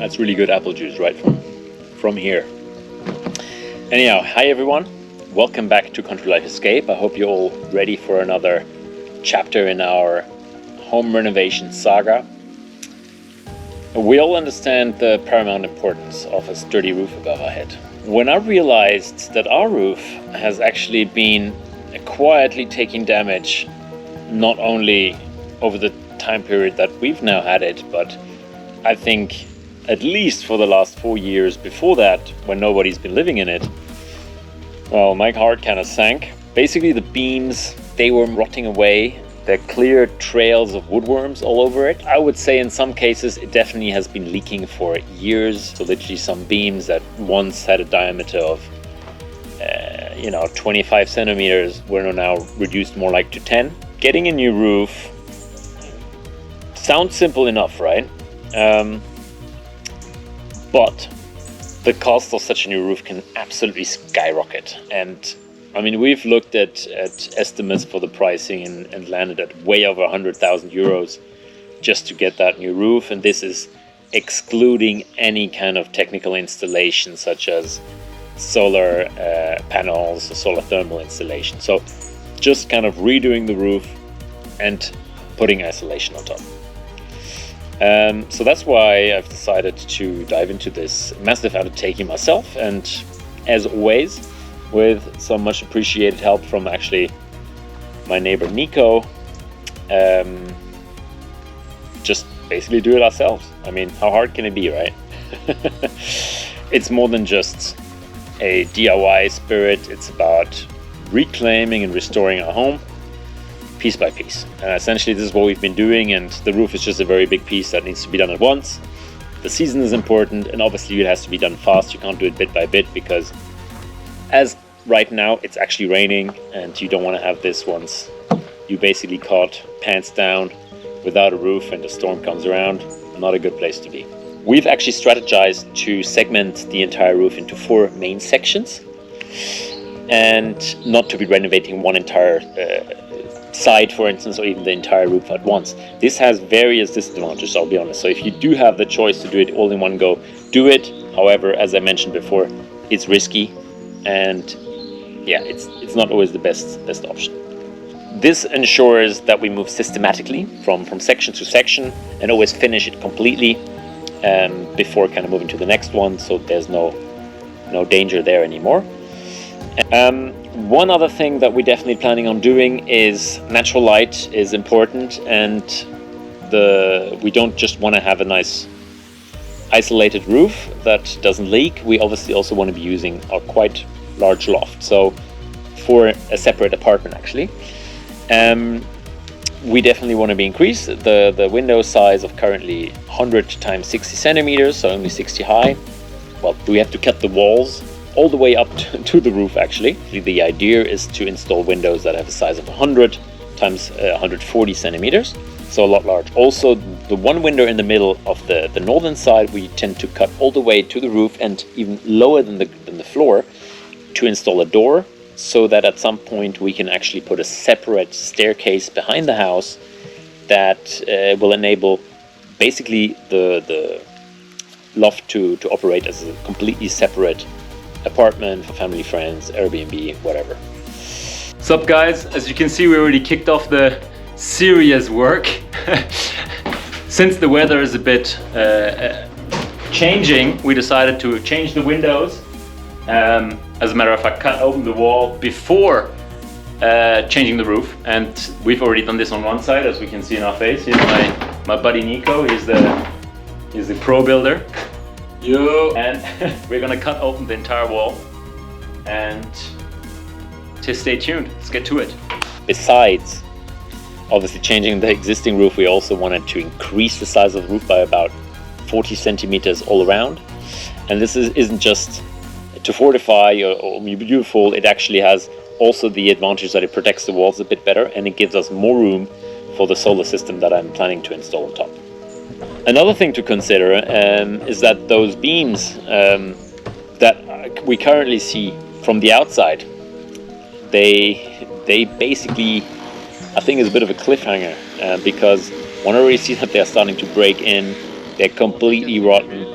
That's really good apple juice right from here. Anyhow, hi everyone. Welcome back to Country Life Escape. I hope you're all ready for another chapter in our home renovation saga. We all understand the paramount importance of a sturdy roof above our head. When I realized that our roof has actually been quietly taking damage, not only over the time period that we've now had it, but I think at least for the last 4 years before that, when nobody's been living in it, well, my heart kind of sank. Basically, the beams, they were rotting away. There are clear trails of woodworms all over it. I would say in some cases it definitely has been leaking for years. So literally some beams that once had a diameter of 25 centimeters were now reduced more like to 10. Getting a new roof sounds simple enough, right? But the cost of such a new roof can absolutely skyrocket. And I mean, we've looked at estimates for the pricing and landed at way over 100,000 euros just to get that new roof. And this is excluding any kind of technical installation such as solar panels or solar thermal installation. So just kind of redoing the roof and putting isolation on top. So that's why I've decided to dive into this massive undertaking myself, and as always, with some much appreciated help from actually my neighbor Nico. Just basically do it ourselves. I mean, how hard can it be, right? It's more than just a DIY spirit. It's about reclaiming and restoring our home piece by piece. Essentially, this is what we've been doing, and the roof is just a very big piece that needs to be done at once. The season is important, and obviously it has to be done fast. You can't do it bit by bit, because as right now it's actually raining, and you don't want to have this once you basically caught pants down without a roof and the storm comes around. Not a good place to be. We've actually strategized to segment the entire roof into 4 main sections, and not to be renovating one entire side, for instance, or even the entire roof at once. This has various disadvantages, I'll be honest. So if you do have the choice to do it all in one go, do it. However, as I mentioned before, it's risky, and yeah, it's not always the best option. This ensures that we move systematically from section to section and always finish it completely before kind of moving to the next one, so there's no danger there anymore. One other thing that we're definitely planning on doing is natural light is important, and we don't just want to have a nice isolated roof that doesn't leak. We obviously also want to be using a quite large loft, so for a separate apartment actually. We definitely want to be increased the window size of currently 100 times 60 centimeters, so only 60 high. Well, we have to cut the walls all the way up to the roof actually. The idea is to install windows that have a size of 100 times 140 centimeters, so a lot large. Also, the one window in the middle of the northern side we tend to cut all the way to the roof and even lower than the floor to install a door, so that at some point we can actually put a separate staircase behind the house that will enable basically the loft to operate as a completely separate apartment for family, friends, Airbnb, whatever. Sup guys, as you can see, we already kicked off the serious work. Since the weather is a bit changing, we decided to change the windows. As a matter of fact, cut open the wall before changing the roof, and we've already done this on one side, as we can see in our face. Here's my buddy Nico. He's the pro builder. Yo. And we're gonna cut open the entire wall, and just stay tuned. Let's get to it. Besides obviously changing the existing roof, we also wanted to increase the size of the roof by about 40 centimeters all around. And this isn't just to fortify or be beautiful. It actually has also the advantage that it protects the walls a bit better, and it gives us more room for the solar system that I'm planning to install on top. Another thing to consider is that those beams that we currently see from the outside, they basically, I think, is a bit of a cliffhanger because one already sees that they're starting to break in. They're completely rotten.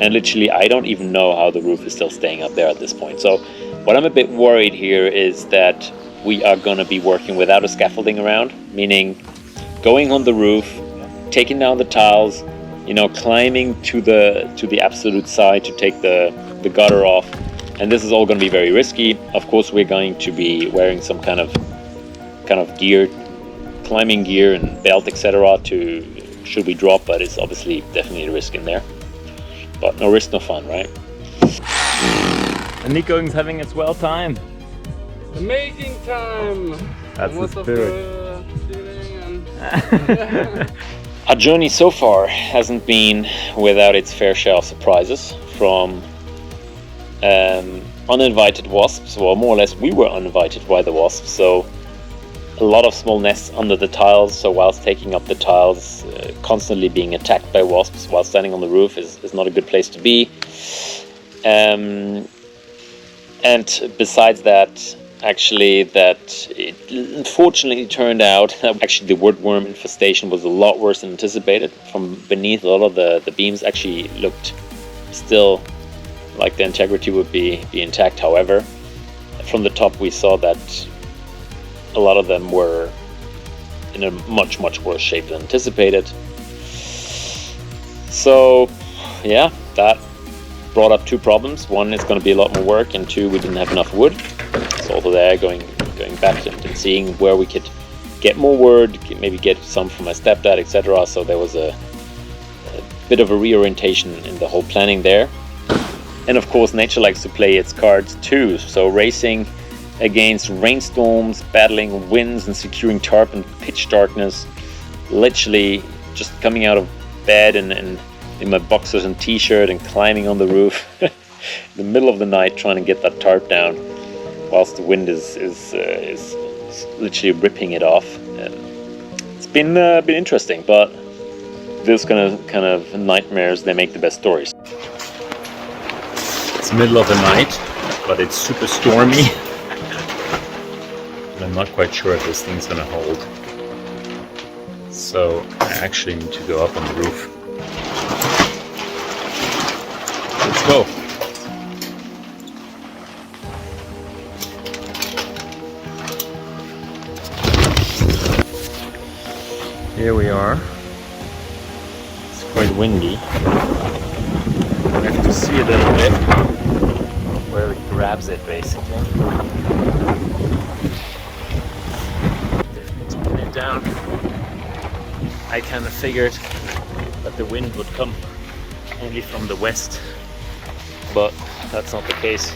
And literally, I don't even know how the roof is still staying up there at this point. So what I'm a bit worried here is that we are going to be working without a scaffolding around, meaning going on the roof, taking down the tiles, you know, climbing to the absolute side to take the gutter off. And this is all going to be very risky. Of course, we're going to be wearing some kind of gear, climbing gear and belt, etc. to should we drop, but it's obviously definitely a risk in there. But no risk, no fun, right? And Nico's having its well time. Amazing time! That's the spirit. And Our journey so far hasn't been without its fair share of surprises, from uninvited wasps. Well, more or less we were uninvited by the wasps, so a lot of small nests under the tiles. So whilst taking up the tiles, constantly being attacked by wasps while standing on the roof is not a good place to be. And besides that, actually, that it unfortunately turned out that actually the woodworm infestation was a lot worse than anticipated. From beneath, a lot of the beams actually looked still like the integrity would be intact. However, from the top we saw that a lot of them were in a much worse shape than anticipated. So yeah, that brought up two problems. One, it's going to be a lot more work, and two, we didn't have enough wood. So over there, going back and seeing where we could get more wood, maybe get some from my stepdad, etc. So there was a bit of a reorientation in the whole planning there. And of course, nature likes to play its cards too. So racing against rainstorms, battling winds, and securing tarp in pitch darkness. Literally just coming out of bed and in my boxers and t-shirt and climbing on the roof in the middle of the night, trying to get that tarp down whilst the wind is literally ripping it off. It's been interesting, but those kind of nightmares, they make the best stories. It's middle of the night, but it's super stormy. And I'm not quite sure if this thing's gonna hold. So I actually need to go up on the roof. Let's go. Here we are. It's quite windy. I have to see a little bit where it grabs it, basically. Definitely taking it down. I kind of figured that the wind would come only from the west, but that's not the case.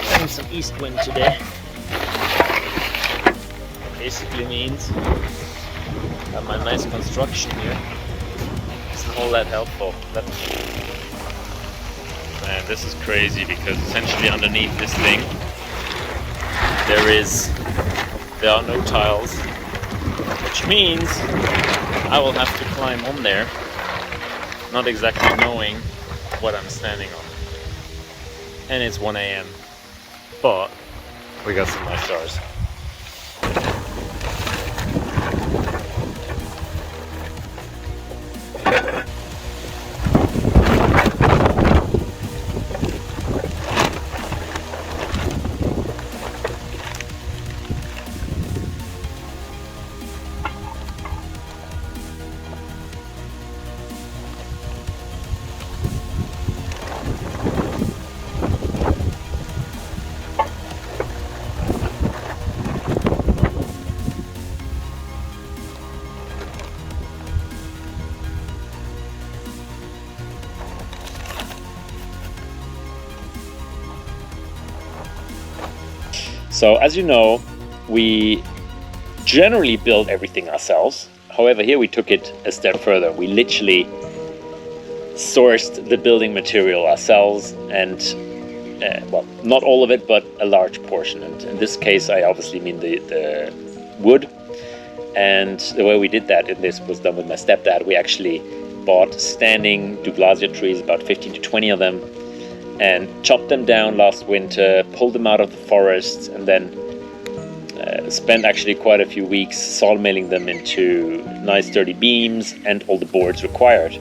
Having some east wind today. Basically means that my nice construction here isn't all that helpful. Man, this is crazy, because essentially underneath this thing there are no tiles, which means I will have to climb on there, not exactly knowing what I'm standing on. And it's 1 AM, but we got some nice stars. So as you know, we generally build everything ourselves. However, here we took it a step further. We literally sourced the building material ourselves, and well, not all of it, but a large portion. And in this case, I obviously mean the wood. And the way we did that, and this was done with my stepdad, we actually bought standing douglasia trees, about 15 to 20 of them, and chopped them down last winter, pulled them out of the forest, and then spent actually quite a few weeks sawmilling them into nice sturdy beams and all the boards required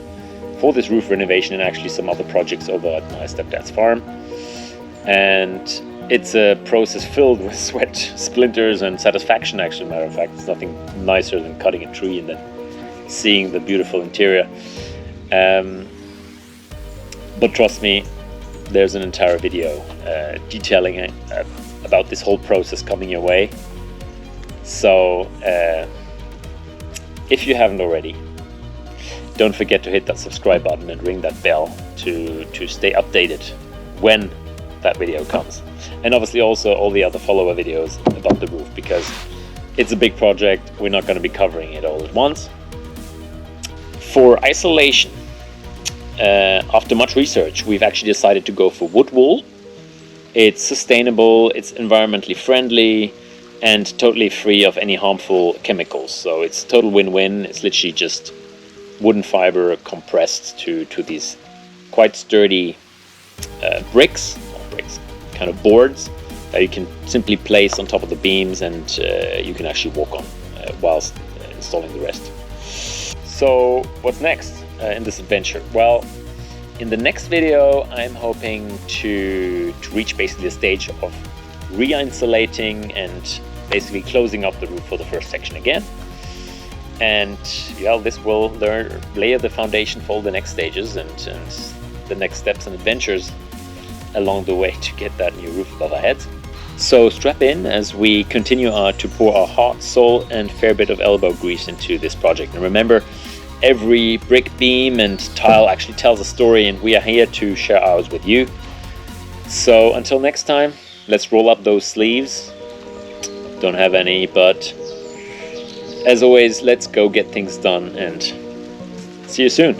for this roof renovation and actually some other projects over at my stepdad's farm. And it's a process filled with sweat, splinters, and satisfaction, actually. Matter of fact, it's nothing nicer than cutting a tree and then seeing the beautiful interior. But trust me, there's an entire video detailing about this whole process coming your way. So if you haven't already, don't forget to hit that subscribe button and ring that bell to stay updated when that video comes. And obviously also all the other follower videos about the roof, because it's a big project. We're not going to be covering it all at once. For isolation, after much research, we've actually decided to go for wood wool. It's sustainable, it's environmentally friendly, and totally free of any harmful chemicals. So it's total win-win. It's literally just wooden fiber compressed to these quite sturdy kind of boards that you can simply place on top of the beams, and you can actually walk on whilst installing the rest. So what's next in this adventure? Well, in the next video I'm hoping to reach basically the stage of re-insulating and basically closing up the roof for the first section again. And yeah, this will lay the foundation for all the next stages and the next steps and adventures along the way to get that new roof above our heads. So strap in as we continue to pour our heart, soul, and fair bit of elbow grease into this project. And remember, every brick, beam, and tile actually tells a story, and we are here to share ours with you. So until next time, let's roll up those sleeves. Don't have any, but as always, let's go get things done, and see you soon.